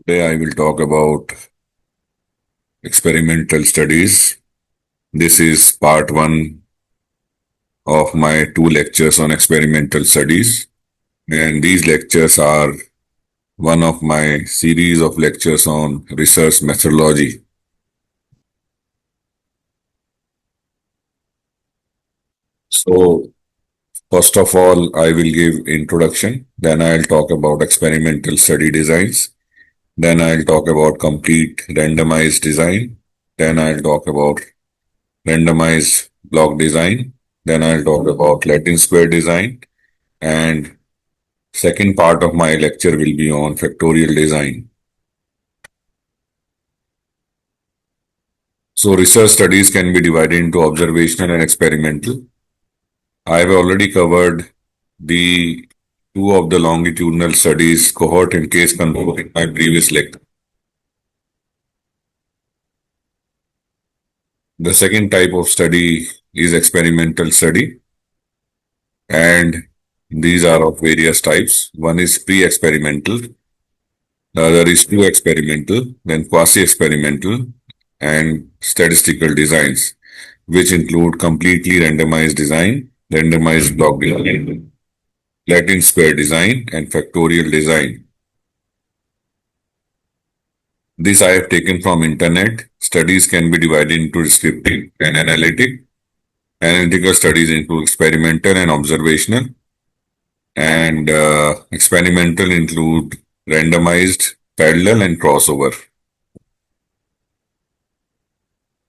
Today I will talk about experimental studies. This is part one of my two lectures on experimental studies. And these lectures are one of my series of lectures on research methodology. So, first of all, I will give introduction. Then I'll talk about experimental study designs. Then I'll talk about complete randomized design. Then I'll talk about randomized block design. Then I'll talk about Latin square design. And second part of my lecture will be on factorial design. So research studies can be divided into observational and experimental. I have already covered the two of the longitudinal studies, cohort and case control, in my previous lecture. The second type of study is experimental study, and these are of various types. One is pre-experimental, the other is experimental, then quasi-experimental, and statistical designs, which include completely randomized design, randomized block design, Latin square design, and factorial design. This I have taken from internet. Studies can be divided into descriptive and analytic. Analytical studies include experimental and observational, and experimental include randomized, parallel, and crossover.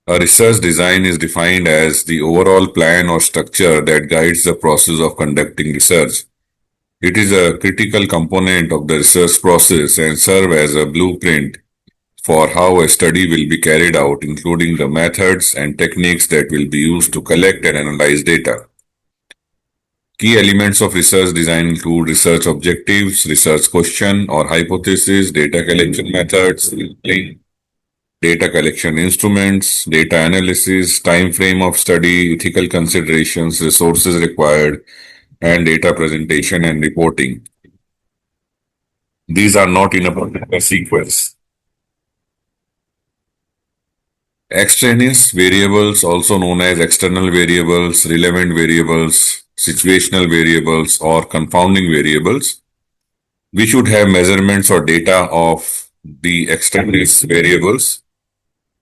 A research design is defined as the overall plan or structure that guides the process of conducting research. It is a critical component of the research process and serve as a blueprint for how a study will be carried out, including the methods and techniques that will be used to collect and analyze data. Key elements of research design include research objectives, research question or hypothesis, data collection methods, data collection instruments, data analysis, time frame of study, ethical considerations, resources required, and data presentation and reporting. These are not in a particular sequence. Extraneous variables, also known as external variables, relevant variables, situational variables, or confounding variables. We should have measurements or data of the extraneous variables.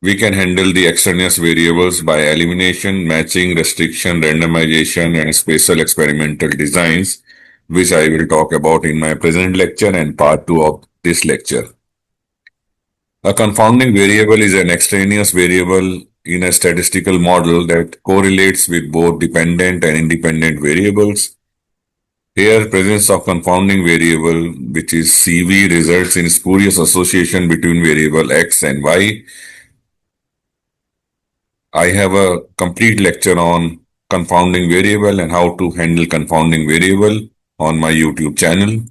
We can handle the extraneous variables by elimination, matching, restriction, randomization, and spatial experimental designs, which I will talk about in my present lecture and part 2 of this lecture. A confounding variable is an extraneous variable in a statistical model that correlates with both dependent and independent variables. Here, presence of confounding variable, which is CV, results in spurious association between variable X and Y. I have a complete lecture on confounding variable and how to handle confounding variable on my YouTube channel.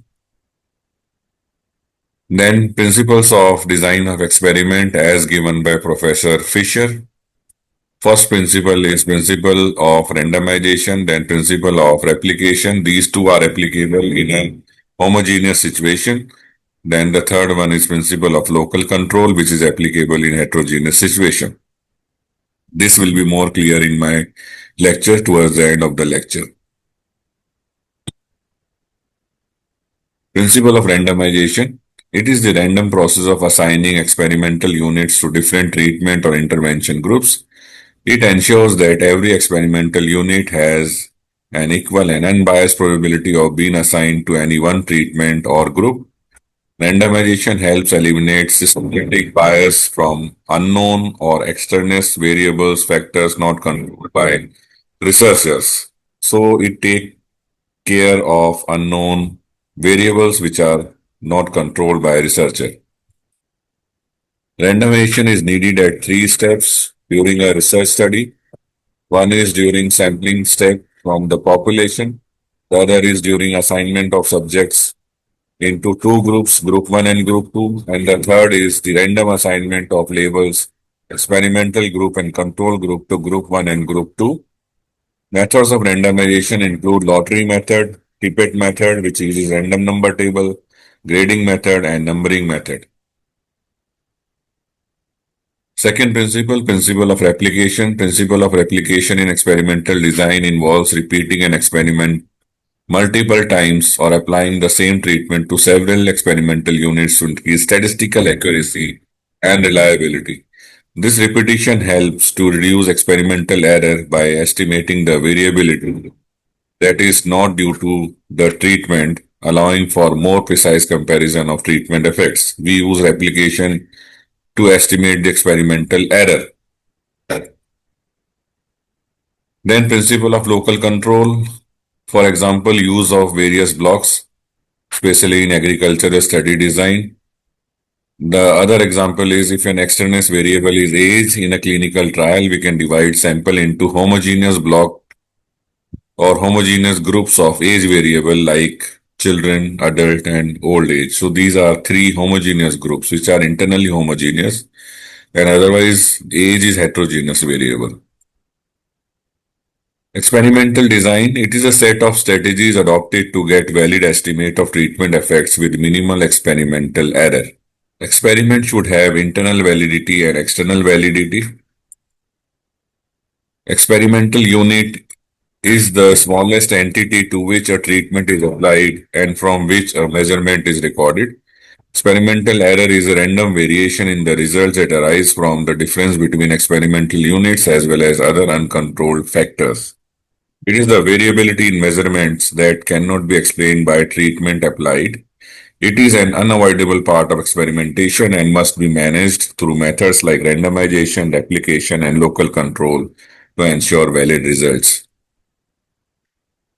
Then principles of design of experiment as given by Professor Fisher. First principle is principle of randomization, then principle of replication. These two are applicable in a homogeneous situation. Then the third one is principle of local control, which is applicable in heterogeneous situation. This will be more clear in my lecture towards the end of the lecture. Principle of randomization. It is the random process of assigning experimental units to different treatment or intervention groups. It ensures that every experimental unit has an equal and unbiased probability of being assigned to any one treatment or group. Randomization helps eliminate systematic bias from unknown or extraneous variables, factors not controlled by researchers. So it takes care of unknown variables which are not controlled by a researcher. Randomization is needed at 3 steps during a research study. One is during sampling step from the population. The other is during assignment of subjects into two groups, group 1 and group 2. And the third is the random assignment of labels, experimental group and control group to group 1 and group 2. Methods of randomization include lottery method, Tippett method, which uses random number table, grading method, and numbering method. Second principle, principle of replication. Principle of replication in experimental design involves repeating an experiment multiple times or applying the same treatment to several experimental units to increase statistical accuracy and reliability. This repetition helps to reduce experimental error by estimating the variability that is not due to the treatment, allowing for more precise comparison of treatment effects. We use replication to estimate the experimental error. Then principle of local control, for example, use of various blocks, especially in agricultural study design. The other example is if an externus variable is age in a clinical trial, we can divide sample into homogeneous block or homogeneous groups of age variable like children, adult, and old age. So these are three homogeneous groups which are internally homogeneous and otherwise age is heterogeneous variable. Experimental design, it is a set of strategies adopted to get valid estimate of treatment effects with minimal experimental error. Experiment should have internal validity and external validity. Experimental unit is the smallest entity to which a treatment is applied and from which a measurement is recorded. Experimental error is a random variation in the results that arise from the difference between experimental units as well as other uncontrolled factors. It is the variability in measurements that cannot be explained by treatment applied. It is an unavoidable part of experimentation and must be managed through methods like randomization, replication, and local control to ensure valid results.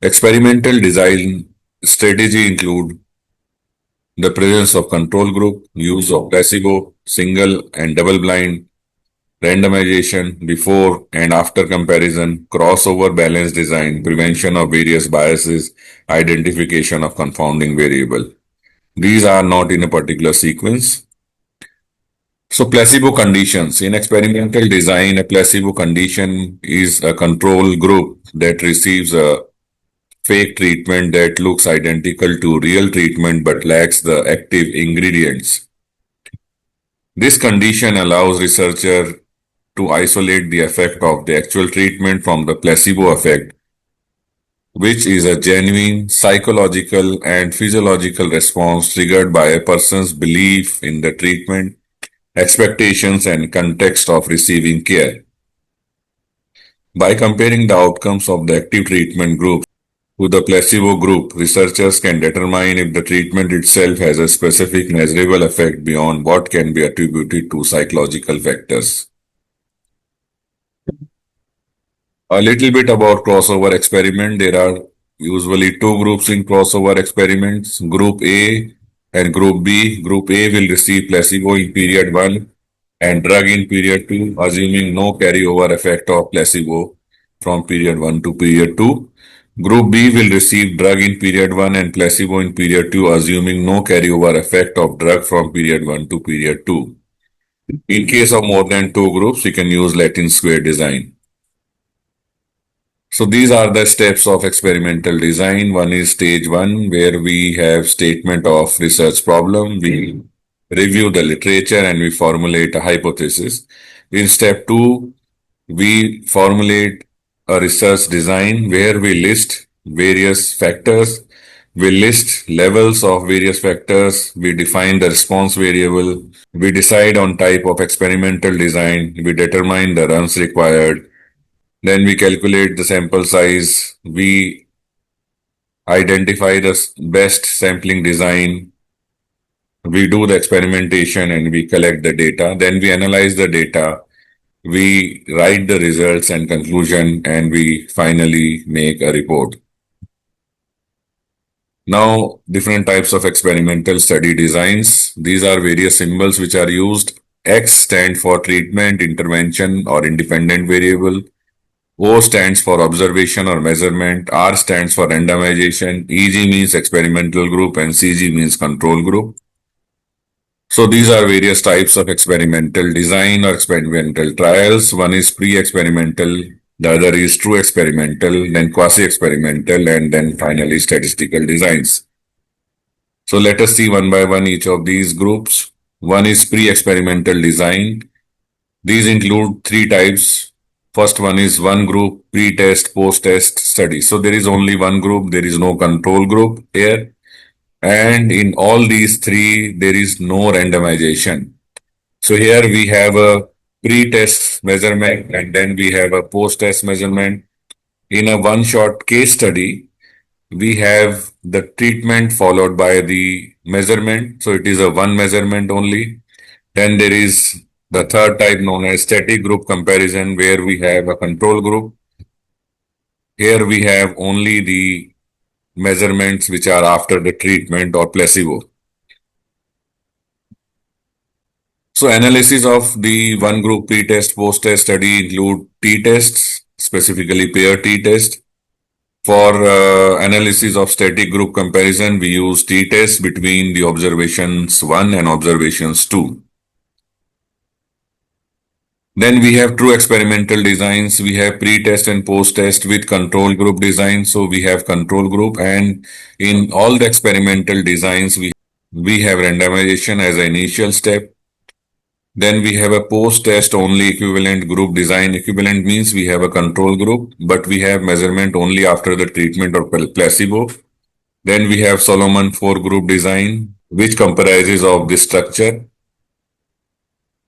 Experimental design strategy include the presence of control group, use of placebo, single and double blind, randomization, before and after comparison, crossover balance design, prevention of various biases, identification of confounding variable. These are not in a particular sequence. So placebo conditions. In experimental design, a placebo condition is a control group that receives a fake treatment that looks identical to real treatment but lacks the active ingredients. This condition allows researcher to isolate the effect of the actual treatment from the placebo effect, which is a genuine psychological and physiological response triggered by a person's belief in the treatment, expectations, and context of receiving care. By comparing the outcomes of the active treatment group to the placebo group, researchers can determine if the treatment itself has a specific measurable effect beyond what can be attributed to psychological factors. A little bit about crossover experiment. There are usually two groups in crossover experiments, Group A and Group B. Group A will receive placebo in period 1 and drug in period 2, assuming no carryover effect of placebo from period 1 to period 2. Group B will receive drug in period 1 and placebo in period 2, assuming no carryover effect of drug from period 1 to period 2. In case of more than two groups, we can use Latin square design. So these are the steps of experimental design. One is stage 1, where we have statement of research problem. We review the literature and we formulate a hypothesis. In step 2, we formulate a research design where we list various factors. We list levels of various factors. We define the response variable. We decide on type of experimental design. We determine the runs required. Then we calculate the sample size. We identify the best sampling design. We do the experimentation and we collect the data. Then we analyze the data. We write the results and conclusion and we finally make a report. Now, different types of experimental study designs. These are various symbols which are used. X stands for treatment, intervention, or independent variable. O stands for observation or measurement. R stands for randomization. EG means experimental group and CG means control group. So these are various types of experimental design or experimental trials. One is pre-experimental, the other is true experimental, then quasi-experimental, and then finally statistical designs. So let us see one by one each of these groups. One is pre-experimental design. These include three types. First one is one group pre-test, post-test study. So there is only one group, there is no control group here. And in all these three, there is no randomization. So here we have a pre-test measurement and then we have a post-test measurement. In a one-shot case study, we have the treatment followed by the measurement. So it is a one measurement only. Then there is the third type known as static group comparison where we have a control group. Here we have only the measurements which are after the treatment or placebo. So analysis of the one group pre-test post-test study include t-tests, specifically pair t-test. For analysis of static group comparison, we use t-test between the observations 1 and observations 2. Then we have true experimental designs. We have pre-test and post-test with control group design. So we have control group, and in all the experimental designs, we have randomization as an initial step. Then we have a post-test only equivalent group design. Equivalent means we have a control group, but we have measurement only after the treatment or placebo. Then we have Solomon 4 group design, which comprises of this structure.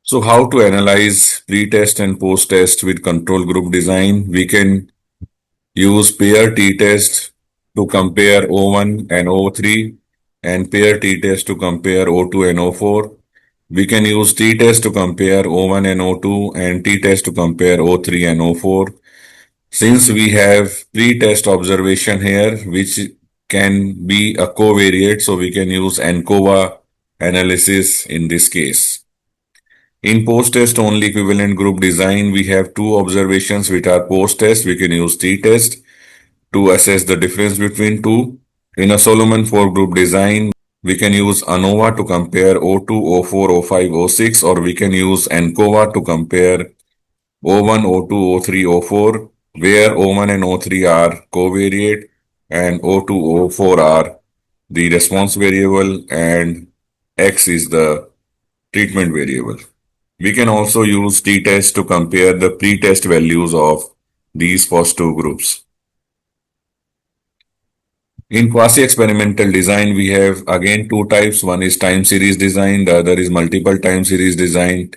So how to analyze pre-test and post-test with control group design? We can use pair t-test to compare O1 and O3 and pair t-test to compare O2 and O4. We can use t-test to compare O1 and O2 and t-test to compare O3 and O4. Since we have pre-test observation here, which can be a covariate, so we can use ANCOVA analysis in this case. In post-test only equivalent group design, we have two observations which are post-test. We can use t-test to assess the difference between two. In a Solomon 4 group design, we can use ANOVA to compare O2, O4, O5, O6, or we can use ANCOVA to compare O1, O2, O3, O4, where O1 and O3 are covariate and O2, O4 are the response variable and X is the treatment variable. We can also use t-test to compare the pre-test values of these first two groups. In quasi-experimental design, we have again two types. One is time series design, the other is multiple time series design.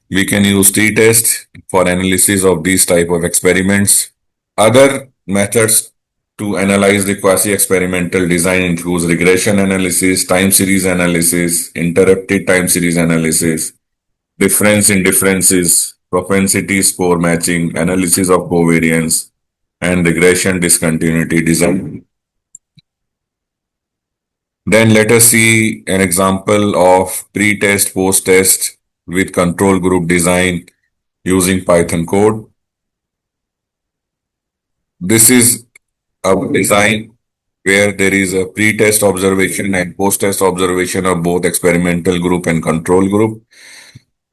We can use t-test for analysis of these type of experiments. Other methods to analyze the quasi-experimental design includes regression analysis, time series analysis, interrupted time series analysis, difference in differences, propensity score matching, analysis of covariance, and regression discontinuity design. Then let us see an example of pre-test, post-test with control group design using Python code. This is a design where there is a pre-test observation and post-test observation of both experimental group and control group.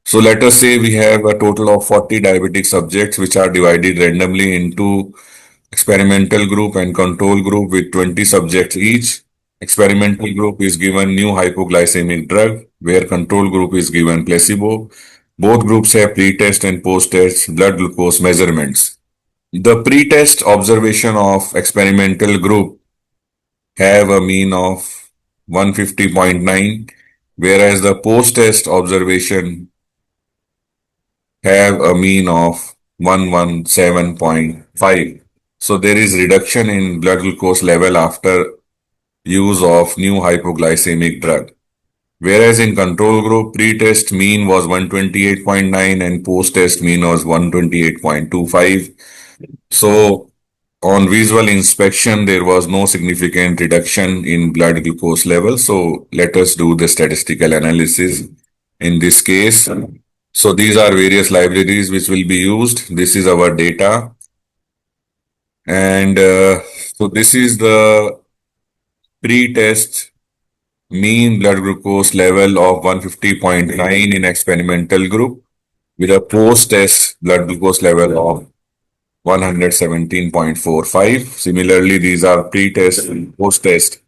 So let us say we have a total of 40 diabetic subjects which are divided randomly into experimental group and control group with 20 subjects each. Experimental group is given new hypoglycemic drug where control group is given placebo. Both groups have pre-test and post-test blood glucose measurements. The pre-test observation of experimental group have a mean of 150.9, whereas the post-test observation have a mean of 117.5. So there is reduction in blood glucose level after use of new hypoglycemic drug. Whereas in control group, pre-test mean was 128.9 and post-test mean was 128.25. So on visual inspection, there was no significant reduction in blood glucose level. So let us do the statistical analysis in this case. So these are various libraries which will be used. This is our data. And so this is the pre-test mean blood glucose level of 150.9 in experimental group with a post-test blood glucose level of 117.45. Similarly, these are pre-test and post-test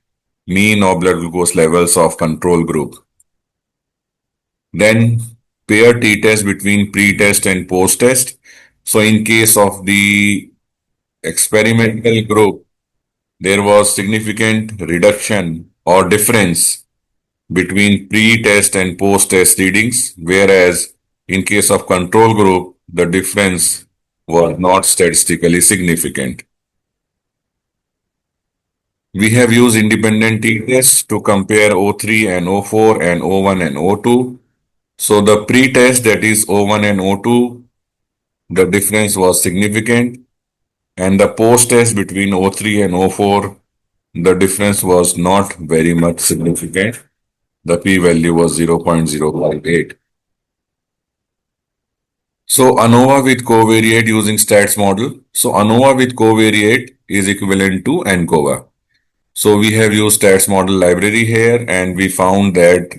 mean of blood glucose levels of control group. Then pair t-test between pre-test and post-test. So in case of the experimental group, there was significant reduction or difference between pre-test and post-test readings, whereas in case of control group, the difference was not statistically significant. We have used independent t-tests to compare O3 and O4 and O1 and O2. So the pre-test, that is O1 and O2, the difference was significant, and the post-test between O3 and O4, the difference was not very much significant. The p-value was 0.058. So ANOVA with covariate using stats model. So ANOVA with covariate is equivalent to ANCOVA. So we have used stats model library here, and we found that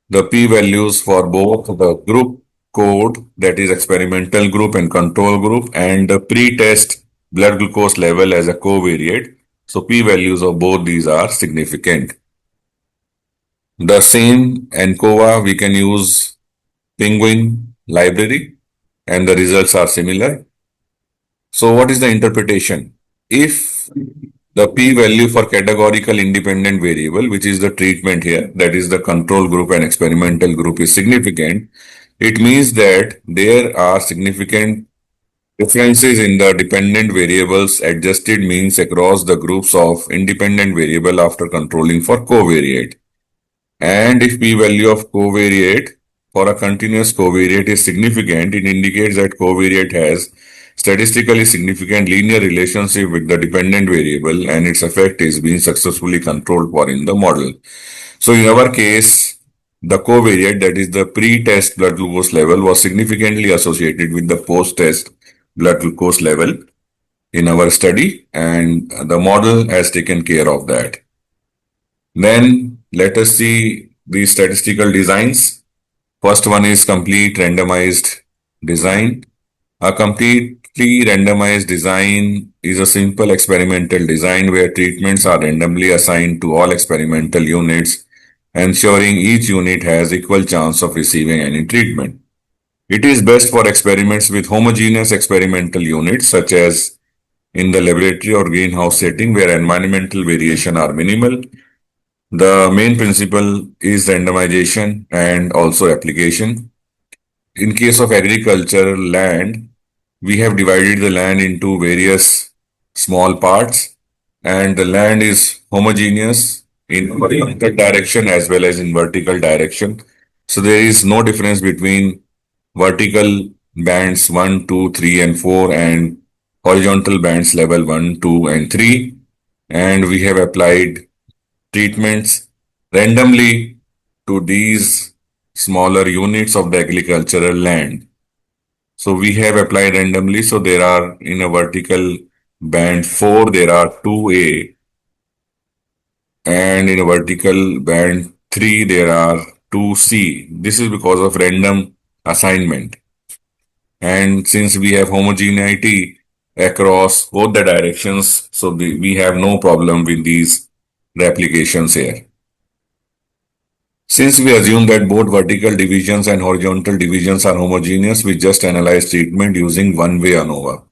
the p-values for both the group code, that is experimental group and control group, and the pre-test blood glucose level as a covariate. So p-values of both these are significant. The same ANCOVA we can use Penguin library, and the results are similar. So what is the interpretation? If the p-value for categorical independent variable, which is the treatment here, that is the control group and experimental group, is significant, it means that there are significant differences in the dependent variables adjusted means across the groups of independent variable after controlling for covariate. And if p-value of covariate for a continuous covariate is significant, it indicates that covariate has statistically significant linear relationship with the dependent variable and its effect is being successfully controlled for in the model. So in our case, the covariate, that is the pre-test blood glucose level, was significantly associated with the post-test blood glucose level in our study, and the model has taken care of that. Then let us see the statistical designs. First one is complete randomized design. A completely randomized design is a simple experimental design where treatments are randomly assigned to all experimental units, ensuring each unit has equal chance of receiving any treatment. It is best for experiments with homogeneous experimental units such as in the laboratory or greenhouse setting where environmental variation are minimal. The main principle is randomization and also application. In case of agriculture land, we have divided the land into various small parts, and the land is homogeneous in horizontal direction as well as in vertical direction. So there is no difference between vertical bands 1, 2, 3, and 4 and horizontal bands level 1, 2, and 3. And we have applied treatments randomly to these smaller units of the agricultural land. So we have applied randomly. So there are in a vertical band 4, there are 2A, and in a vertical band 3, there are 2C. This is because of random assignment. And since we have homogeneity across both the directions, so we have no problem with these replications here. Since we assume that both vertical divisions and horizontal divisions are homogeneous, we just analyze treatment using one-way ANOVA.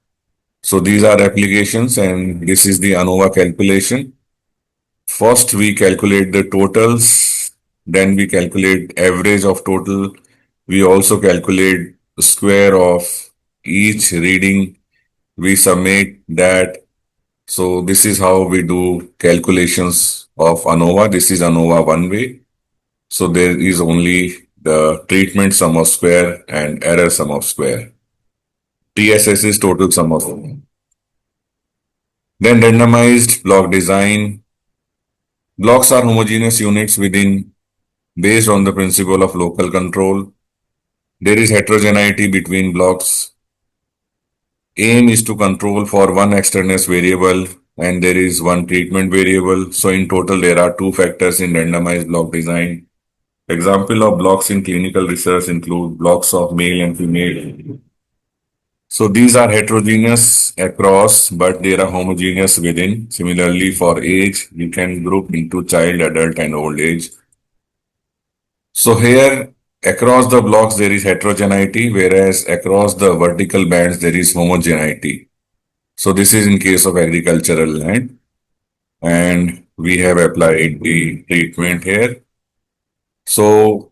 So these are applications and this is the ANOVA calculation. First, we calculate the totals, then we calculate average of total. We also calculate the square of each reading. We submit that. So this is how we do calculations of ANOVA. This is ANOVA one way. So there is only the treatment sum of square and error sum of square. TSS is total sum of. Then randomized block design. Blocks are homogeneous units within based on the principle of local control. There is heterogeneity between blocks. Aim is to control for one extraneous variable and there is one treatment variable. So in total, there are two factors in randomized block design. Example of blocks in clinical research include blocks of male and female. So these are heterogeneous across, but they are homogeneous within. Similarly, for age, you can group into child, adult, and old age. So here Across the blocks, there is heterogeneity, whereas across the vertical bands, there is homogeneity. So this is in case of agricultural land. And we have applied the treatment here. So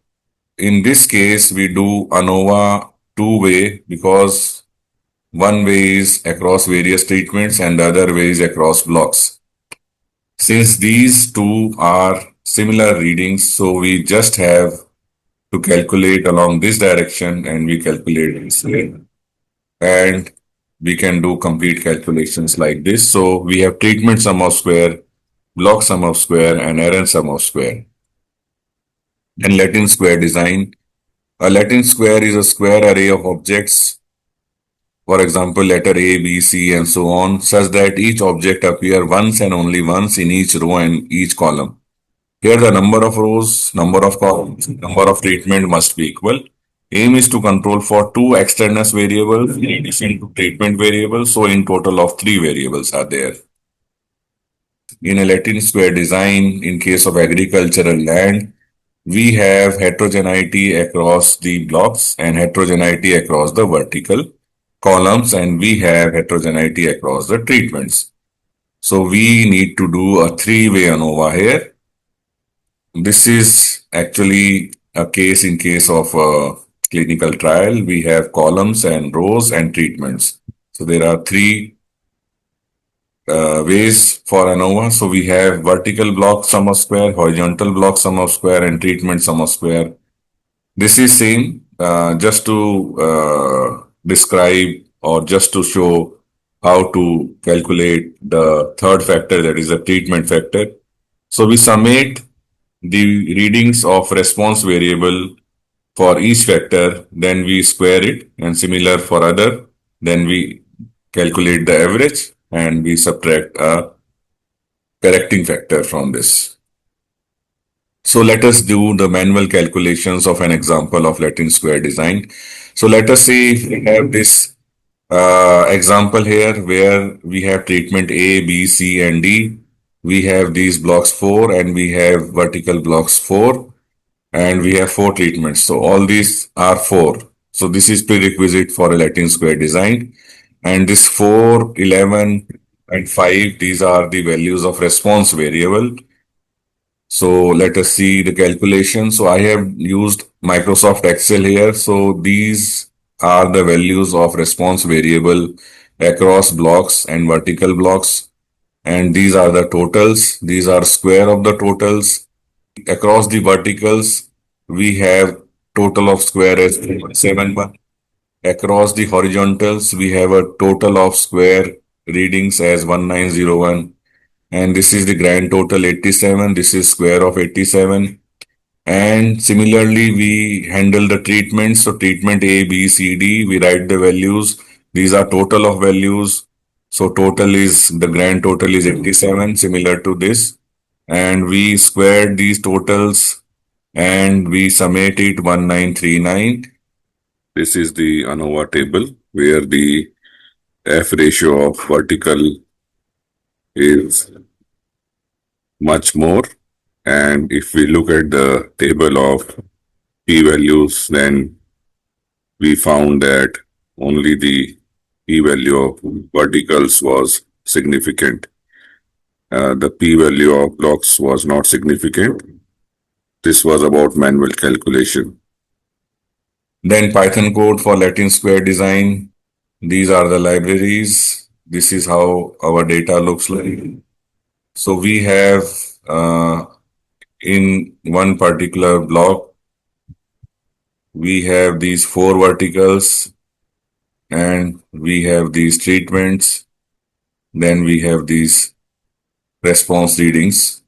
in this case, we do ANOVA two-way because one way is across various treatments and the other way is across blocks. Since these two are similar readings, so we just have to calculate along this direction and we calculate this way. And we can do complete calculations like this. So we have treatment sum of square, block sum of square, and errand sum of square. And Latin square design. A Latin square is a square array of objects, for example, letter A, B, C, and so on, such that each object appear once and only once in each row and each column. Here the number of rows, number of columns, number of treatment must be equal. Aim is to control for two externus variables in addition to treatment variables. So in total of three variables are there. In a Latin square design, in case of agricultural land, we have heterogeneity across the blocks and heterogeneity across the vertical columns, and we have heterogeneity across the treatments. So we need to do a three-way ANOVA here. This is actually a case in case of a clinical trial. We have columns and rows and treatments. So there are three ways for ANOVA. So we have vertical block sum of square, horizontal block sum of square, and treatment sum of square. This is same just to describe or just to show how to calculate the third factor, that is the treatment factor. So we summate the readings of response variable for each factor, then we square it, and similar for other, then we calculate the average and we subtract a correcting factor from this. So let us do the manual calculations of an example of Latin square design. So let us say we have this example here where we have treatment A, B, C, and D. We have these blocks 4 and we have vertical blocks 4 and we have 4 treatments. So all these are 4. So this is prerequisite for a Latin square design. And this 4, 11, and 5, these are the values of response variable. So let us see the calculation. So I have used Microsoft Excel here. So these are the values of response variable across blocks and vertical blocks. And these are the totals. These are square of the totals. Across the verticals, we have total of square as 71. Across the horizontals, we have a total of square readings as 1901. And this is the grand total 87. This is square of 87. And similarly, we handle the treatments. So treatment A, B, C, D, we write the values. These are total of values. So total is, the grand total is 87, similar to this. And we squared these totals and we summate it 1939. This is the ANOVA table where the F ratio of vertical is much more. And if we look at the table of p-values, then we found that only the p-value of verticals was significant. The p-value of blocks was not significant. This was about manual calculation. Then Python code for Latin square design. These are the libraries. This is how our data looks like. So we have in one particular block, we have these 4 verticals and we have these treatments. Then we have these response readings.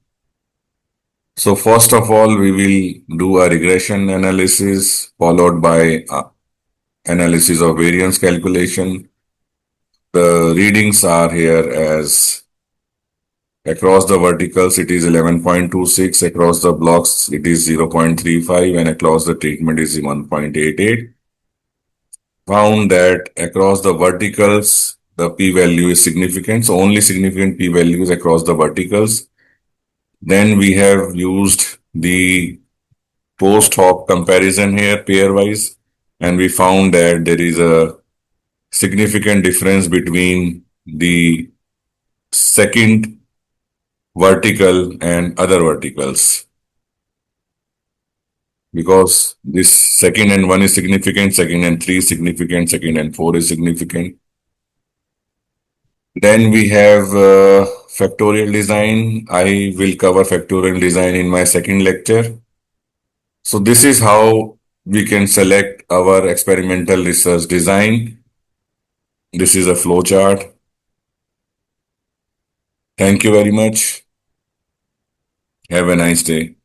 So first of all, we will do a regression analysis followed by analysis of variance calculation. The readings are here as across the verticals, it is 11.26. Across the blocks, it is 0.35. And across the treatment is 1.88. Found that across the verticals, the p-value is significant. So only significant p-values across the verticals. Then we have used the post hoc comparison here pairwise, and we found that there is a significant difference between the second vertical and other verticals. Because this second and 1 is significant, second and 3 is significant, second and 4 is significant. Then we have factorial design. I will cover factorial design in my second lecture. So this is how we can select our experimental research design. This is a flow chart. Thank you very much. Have a nice day.